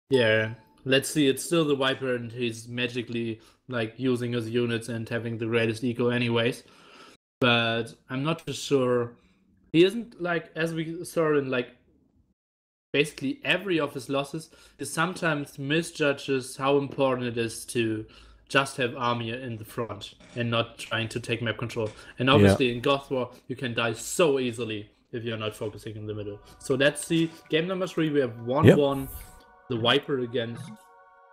Yeah, let's see. It's still the Viper, and he's magically like using his units and having the greatest eco, anyways. But I'm not too sure. He isn't like, as we saw in like basically every of his losses, he sometimes misjudges how important it is to just have army in the front and not trying to take map control. And Yeah. obviously in Goth War you can die so easily if you're not focusing in the middle. So let's see. Game number 3, we have 1-1. The Viper against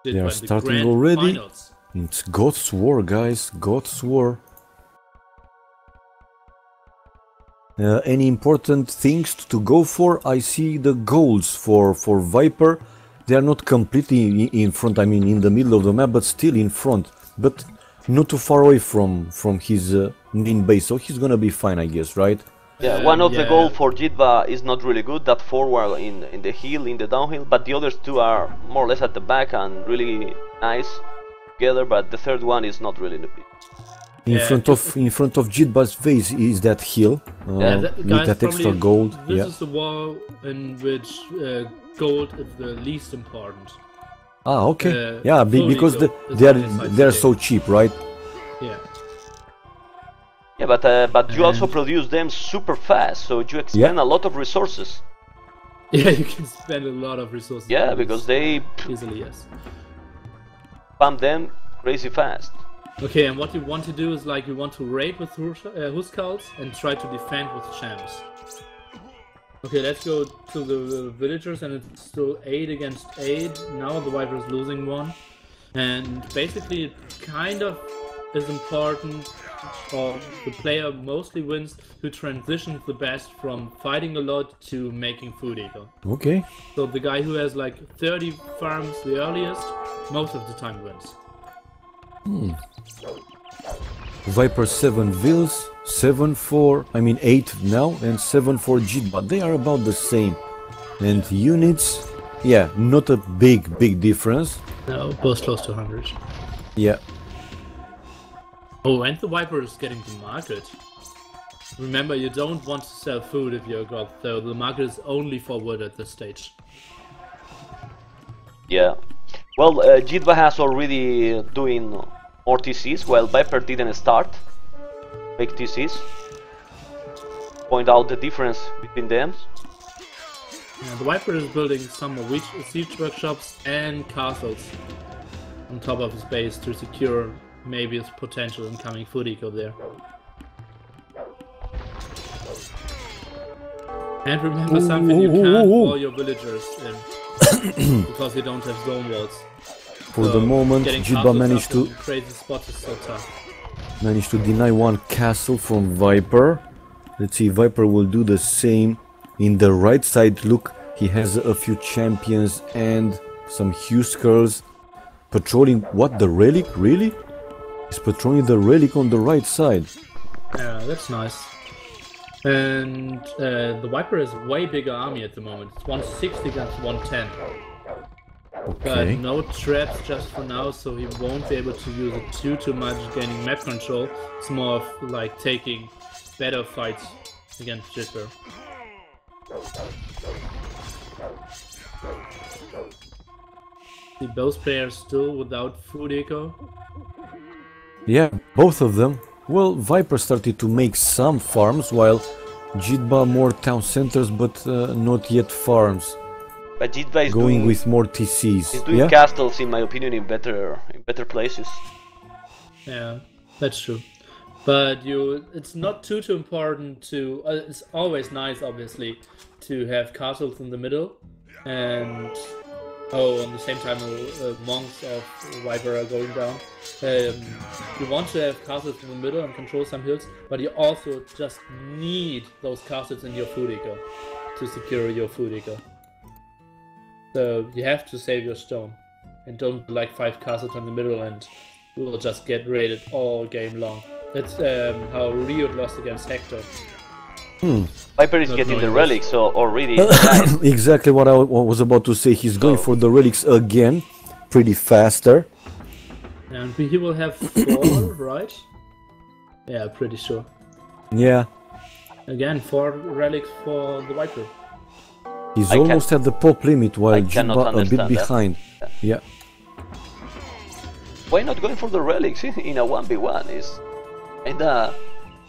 They are Jidba in the starting grand already. finals. It's God's War, guys. God's War. Any important things to go for? I see the goals for Viper. They are not completely in front, I mean in the middle of the map, but still in front. But not too far away from his main base, so he's gonna be fine, I guess, right? Yeah, one of the Yeah. goal for Jidba is not really good, that forward in the hill, in the downhill, but the others two are more or less at the back and really nice together, but the third one is not really in the pitch. In front of Jidba's base is that hill with guys, that extra probably gold. This Yeah. is the war in which gold is the least important. Ah, okay. fully because gold is they are on his side they are today. so cheap, right? Yeah. Yeah, but you also produce them super fast, so you expend a lot of resources. Yeah, you can spend a lot of resources. Yeah, because they easily, yes. pump them crazy fast. Okay, and what you want to do is like you want to raid with Huskarls and try to defend with champs. Okay, let's go to the villagers, and it's still 8 against 8. Now the Viper is losing one, and basically it kind of is important, or the player mostly wins who transitions the best from fighting a lot to making food eco. Okay. So the guy who has like 30 farms the earliest, most of the time wins. Viper 7 Vils, 7 for, I mean 8 now, and 7 for Jidba. They are about the same. And units, yeah, not a big difference. No, both close to 100. Yeah. Oh, and the Viper is getting the market. Remember, you don't want to sell food if you're a god, so the market is only for wood at this stage. Yeah. Well, Jidba has already doing more TCs, while Viper didn't start make TCs. Point out the difference between them. Yeah, the Viper is building some more siege workshops and castles on top of his base to secure maybe his potential incoming food eco there. And remember something, you can't wall your villagers in because you don't have zone walls. For the moment, Jidba managed to crazy spots is so tough. Managed to deny one castle from Viper. Let's see, Viper will do the same in the right side. Look, he has a few champions and some Huskarls patrolling. What, the relic? Really? He's patrolling the relic on the right side. Yeah, that's nice. And the Viper has way bigger army at the moment. It's 160 against 110. Okay. But no traps just for now, so he won't be able to use it too much gaining map control. It's more of like taking better fights against Jidba. See both players still without food eco. Yeah, both of them. Well, Viper started to make some farms, while Jidba more town centers, but not yet farms. But Jidba is going doing, with more TCs. He's doing castles, in my opinion, in better places. Yeah, that's true. But it's not too important to. It's always nice, obviously, to have castles in the middle, and on the same time, monks of Viper are going down. You want to have castles in the middle and control some hills, but you also just need those castles in your food eco to secure your food eco. So you have to save your stone, and don't like 5 castles in the middle, and you will just get raided all game long. That's how Rio lost against Hector. Viper is getting the relics, so already. Exactly what I was about to say. He's going for the relics again, pretty faster. And he will have 4, right? Yeah, pretty sure. Yeah. Again, 4 relics for the Viper. He's almost at the pop limit while Jidba a bit behind. Yeah. Why not going for the relics in a 1v1 is kinda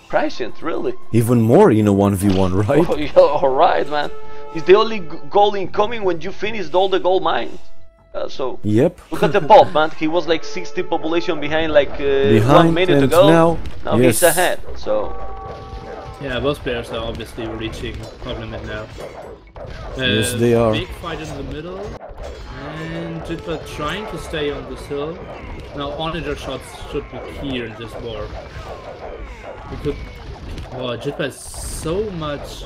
prescient, really. Even more in a 1v1, right? Oh, yeah, alright, man. It's the only goal incoming when you finished all the gold mines. So yep. Look at the pop, man. He was like 60 population behind like 1 minute ago. Now yes. he's ahead. So yeah, both players are obviously reaching top limit now. Yes, they are. Big fight in the middle, and Jidba trying to stay on this hill. Now Onager shots should be key in this war. We could. Oh, Jidba has so much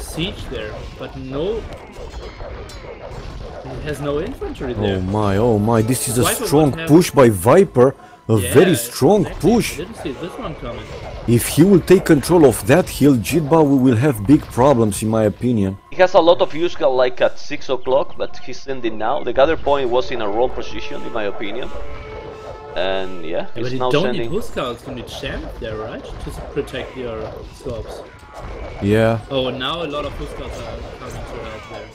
siege there, but no. He has no infantry there. Oh my, this is a strong push by Viper. A very strong push. I didn't see this one coming. If he will take control of that hill, Jidba will have big problems in my opinion. He has a lot of Yuskal like at 6 o'clock, but he's sending now. The gather point was in a wrong position in my opinion. And yeah, but he's you now don't sending... need Huskals, you need Champ there, right? To protect your scopes. Yeah. Oh, and now a lot of Huskals are coming to help there.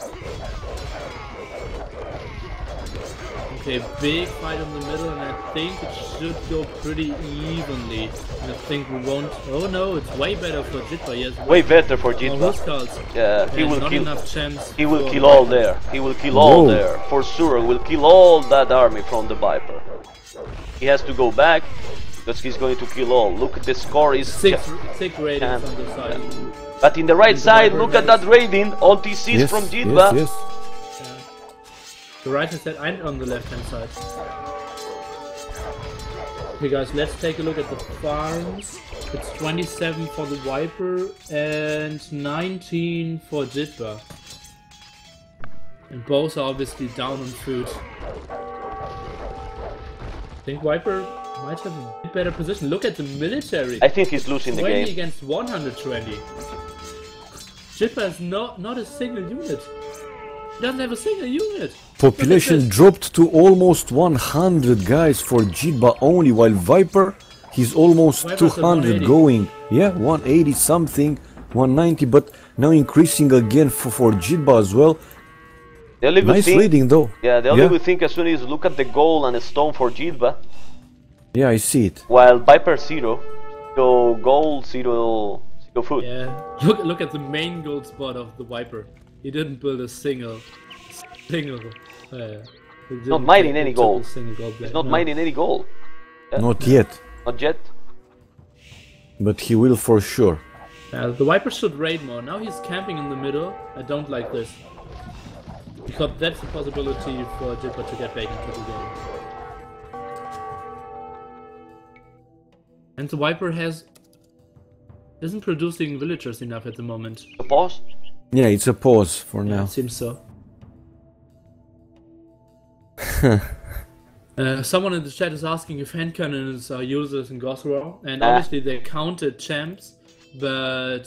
Okay, big fight in the middle, and I think it should go pretty evenly. I think we won't... Oh no, it's way better for Jidba, yes. Way better for Jidba. Yeah, he will not kill... enough champs. He will kill all there. He will kill all there. For sure, will kill all that army from the Viper. He has to go back, because he's going to kill all. Look at the score is... Six ratings on the side. But in the right side, look at that rating. All TCs from Jidba. Yes. The right hand side and on the left hand side. Okay guys, let's take a look at the farms. It's 27 for the Viper and 19 for Jidba. And both are obviously down on food. I think Viper might have a bit better position. Look at the military. I think he's losing the game. 20 against 120. Jidba has not a single unit. He doesn't have a single unit. Population dropped to almost 100 guys for Jidba only, while Viper, he's almost 200 going. Yeah, 180 something, 190, but now increasing again for Jidba as well. Nice reading though. Yeah, the only good thing as soon as look at the goal and the stone for Jidba. Yeah, I see it. While Viper 0, so gold 0 food. Yeah, look at the main gold spot of the Viper. He didn't build a single. Not mining any gold. He's not mining any gold. Yeah. Not yet. Not yet. But he will for sure. The Viper should raid more. Now he's camping in the middle. I don't like this. Because that's a possibility for Jidba to get back into the game. And the Viper isn't producing villagers enough at the moment. A pause? Yeah, it's a pause for now. It seems so. Someone in the chat is asking if hand cannons are users in Gosraw, and obviously they counted champs, but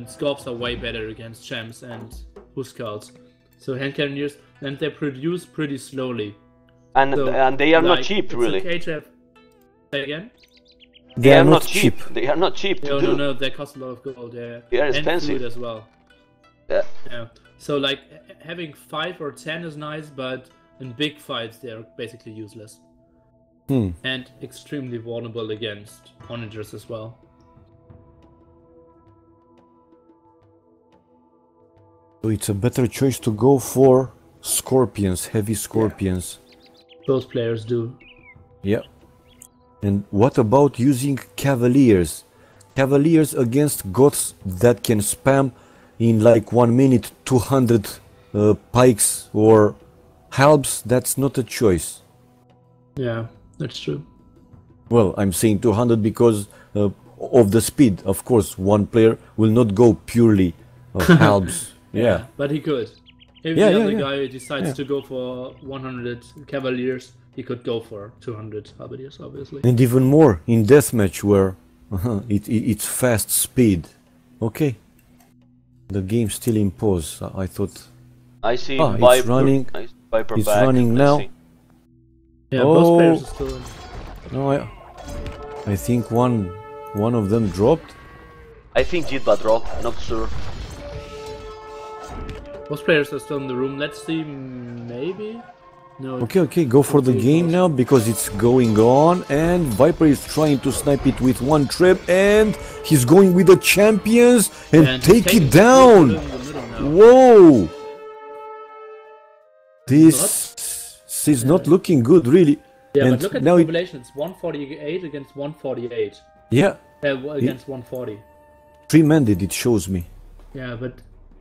scopes are way better against champs and Huskals. So hand cannon use, and they produce pretty slowly. And they are not cheap, really. Okay to have... Say again? They are not cheap. They are not cheap to do. No, they cost a lot of gold. Yeah. They are expensive. And food as well. Yeah. So like having 5 or 10 is nice, but in big fights they are basically useless. And extremely vulnerable against onagers as well. So it's a better choice to go for scorpions, heavy scorpions. Both players do. Yeah. And what about using cavaliers? Cavaliers against goths that can spam in like 1 minute 200 pikes or halbs, that's not a choice. Yeah, that's true. Well, I'm saying 200 because of the speed. Of course, one player will not go purely halbs. Yeah, but he could. If the other guy decides to go for 100 cavaliers, he could go for 200 halberdiers, obviously. And even more in deathmatch where it's fast speed. Okay. The game's still in pause. I thought... I see Viper. It's running. Viper it's back. running now. Yeah, both players are still in. No, I think one of them dropped. I think Jidba dropped, not sure. Most players are still in the room. Let's see, maybe? No. Okay, go for the game now because it's going on, and Viper is trying to snipe it with one trap, and he's going with the champions and take it down. Whoa! This is not looking good, really. Yeah, and but look at the population. It's 148 against 148. Yeah. Against 140. Three-manded, it shows me. Yeah, but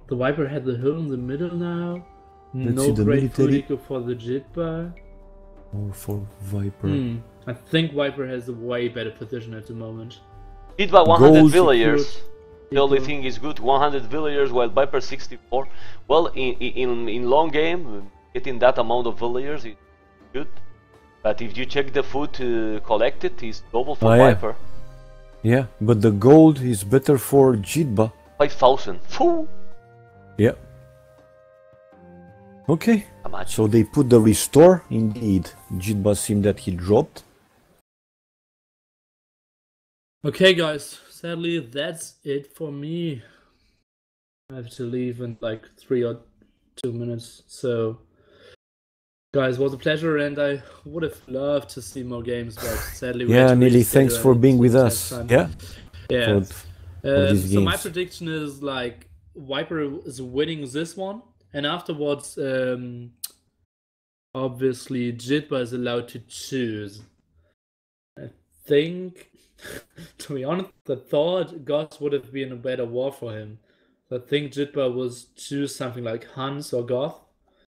the Viper had the hill in the middle now. Let's no see the great military. Furico for the Jidba. Or for Viper. I think Viper has a way better position at the moment. Jidba 100 Gold villagers. The only thing is good, 100 villagers, while Viper 64. Well, in long game, getting that amount of villagers is good. But if you check the food collected, it's double for Viper. Yeah, but the gold is better for Jidba. 5,000. Foo! Yeah. Okay. So they put the restore. Indeed, Jidba seemed that he dropped. Okay, guys. Sadly, that's it for me. I have to leave in like 3 or 2 minutes. So, guys, it was a pleasure, and I would have loved to see more games, but sadly, we had to Neely, thanks for being with us. Yeah. For So my prediction is like Viper is winning this one, and afterwards, obviously, Jidba is allowed to choose. I think, to be honest, I thought Goth would have been a better war for him. I think Jidba will choose something like Hans or Goth.